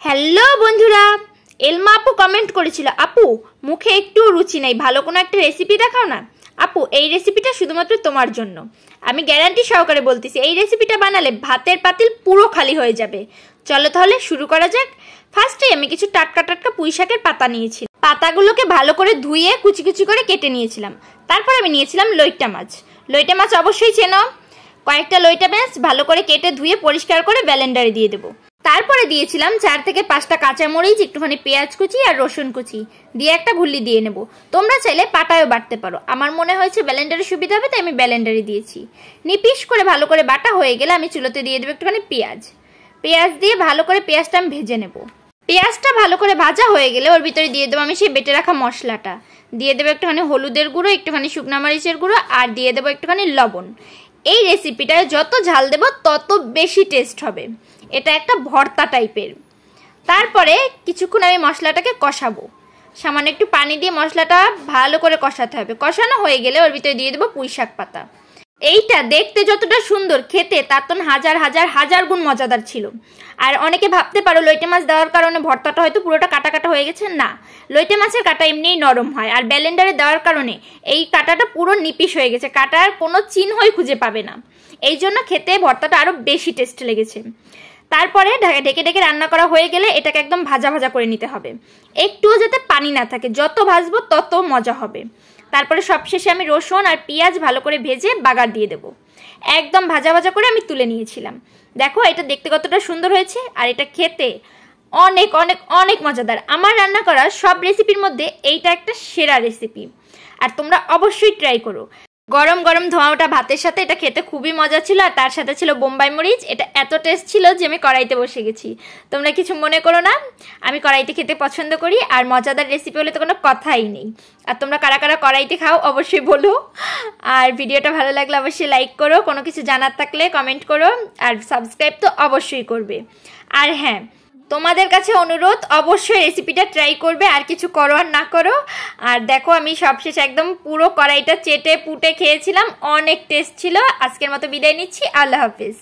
Hello বন্ধুরা, এলমা আপু comment করেছিল, আপু মুখে একটু রুচি নেই, ভালো কোনো একটা রেসিপি দেখাও না। আপু এই রেসিপিটা শুধুমাত্র তোমার জন্য, আমি গ্যারান্টি সহকারে বলতেছি এই রেসিপিটা বানালে ভাতের পাতিল পুরো খালি হয়ে যাবে। চলো তাহলে শুরু করা যাক। ফার্স্টে আমি কিছু টাটকা টাটকা পুঁই শাকের পাতা নিয়েছি, পাতাগুলোকে ভালো করে ধুয়ে কুচি কুচি করে কেটে নিয়েছিলাম। তারপর আমি নিয়েছিলাম লইটা মাছ। লইটা মাছ অবশ্যই চেনো। কয়েকটা লইটা মাছ ভালো করে কেটে ধুয়ে পরিষ্কার করে ব্লেন্ডারে দিয়ে দেবো। তারপরে দিয়েছিলাম 4 থেকে 5টা কাঁচামরিচ, একটুখানি পেঁয়াজ কুচি আর রসুন কুচি দিয়ে একটা ঘুল্লি দিয়ে নেব। তোমরা চাইলে পাটায়ও বাটতে পারো, আমার মনে হয়েছে ব্লেন্ডারে সুবিধা হবে তাই আমি ব্লেন্ডারে দিয়েছি। নিপিস করে ভালো করে বাটা হয়ে গেলে আমি চুলোতে দিয়ে দেবো একটুখানি পেঁয়াজ দিয়ে ভালো করে পেঁয়াজটা আমি ভেজে নেব। পেঁয়াজটা ভালো করে ভাজা হয়ে গেলে ওর ভিতরে দিয়ে দেবো আমি সেই বেটে রাখা মশলাটা। দিয়ে দেবো একটুখানি হলুদের গুঁড়ো, একটুখানি শুকনো মরিচের গুঁড়ো আর দিয়ে দেবো একটুখানি লবণ। এই রেসিপিটায় যত ঝাল দেব তত বেশি টেস্ট হবে, এটা একটা ভর্তা টাইপের। তারপরে কিছুক্ষণ আমি মশলাটাকে কষাবো, সামান্য একটু পানি দিয়ে মশলাটা ভালো করে কষাতে হবে। কষানো হয়ে গেলে ওর ভিতরে দিয়ে দেবো পুঁই শাক পাতা। এইটা দেখতে যতটা সুন্দর, খেতে তার তো হাজার হাজার হাজার গুণ মজাদার ছিল। আর অনেকে ভাবতে পারো লইটে মাছ দেওয়ার কারণে ভর্তাটা হয়তো পুরোটা কাটা কাটা হয়ে গেছে, না, লইটে মাছের কাটা এমনিই নরম হয়, আর ব্লেন্ডারে দেওয়ার কারণে এই কাটাটা পুরো নিপিস হয়ে গেছে, কাটার কোনো চিহ্নই খুঁজে পাবে না। এই জন্য খেতে ভর্তাটা আরো বেশি টেস্ট লেগেছে। তারপরে ঢেকে ঢেকে রান্না করা হয়ে গেলে এটাকে একদম ভাজা ভাজা করে নিতে হবে, একটুও যাতে পানি না থাকে, যত ভাজবো তত মজা হবে। তারপরে সবশেষে আমি রসুন আর পেঁয়াজ ভালো করে ভেজে বাগার দিয়ে দেবো। একদম ভাজা ভাজা করে আমি তুলে নিয়েছিলাম। দেখো এটা দেখতে কতটা সুন্দর হয়েছে, আর এটা খেতে অনেক অনেক অনেক মজাদার। আমার রান্না করা সব রেসিপির মধ্যে এইটা একটা সেরা রেসিপি, আর তোমরা অবশ্যই ট্রাই করো। গরম গরম ধোঁয়া ওঠা ভাতের সাথে এটা খেতে খুবই মজা ছিল, আর তার সাথে ছিল বোম্বাই মরিচ। এটা এত টেস্ট ছিল যে আমি কড়াইতে বসে গেছি। তোমরা কিছু মনে করো না, আমি কড়াইতে খেতে পছন্দ করি, আর মজাদার রেসিপি হলে তো কোনো কথাই নেই। আর তোমরা কারা কারা কড়াইতে খাও অবশ্যই বলো। আর ভিডিওটা ভালো লাগলে অবশ্যই লাইক করো, কোনো কিছু জানার থাকলে কমেন্ট করো, আর সাবস্ক্রাইব তো অবশ্যই করবে। আর হ্যাঁ, তোমাদের কাছে অনুরোধ, অবশ্যই রেসিপিটা ট্রাই করবে, আর কিছু করো আর না করো। আর দেখো আমি সবশেষে একদম পুরো কড়াইটা চেটে পুটে খেয়েছিলাম, অনেক টেস্ট ছিল। আজকের মতো বিদায় নিচ্ছি, আল্লাহ হাফিজ।